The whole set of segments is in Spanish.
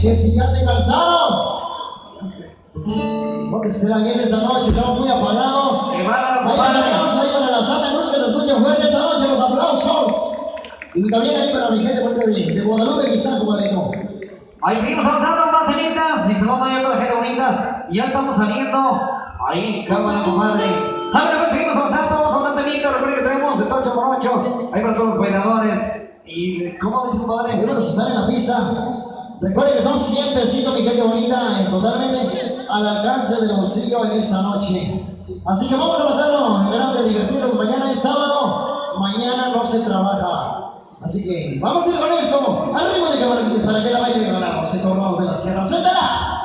Que si ya se cansaron, porque se la viene esta noche, estamos muy apagados. Ahí para la sala de luz que se escuchen fuerte esta noche, los aplausos. Y también ahí para mi gente de Guadalupe, quizá, compadrino. Ahí seguimos avanzando más temitas y saludando a toda la gente bonita. Y ya estamos saliendo. Ahí, cámara, compadre. Ahora pues seguimos avanzando, vamos a hablar temitas. Recuerden que tenemos de 8 por 8. Ahí para todos los bailadores. Y, ¿cómo dice, compadre? Bueno, si están en la pista, recuerden que son 100 pesitos, mi gente bonita, totalmente al alcance del bolsillo en esta noche. Así que vamos a pasarlo grande, divertido. Mañana es sábado, mañana no se trabaja. Así que vamos a ir con esto. Al ritmo de camaraditas para que la baile ganamos. Se tornamos de la sierra. ¡Suéltala!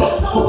So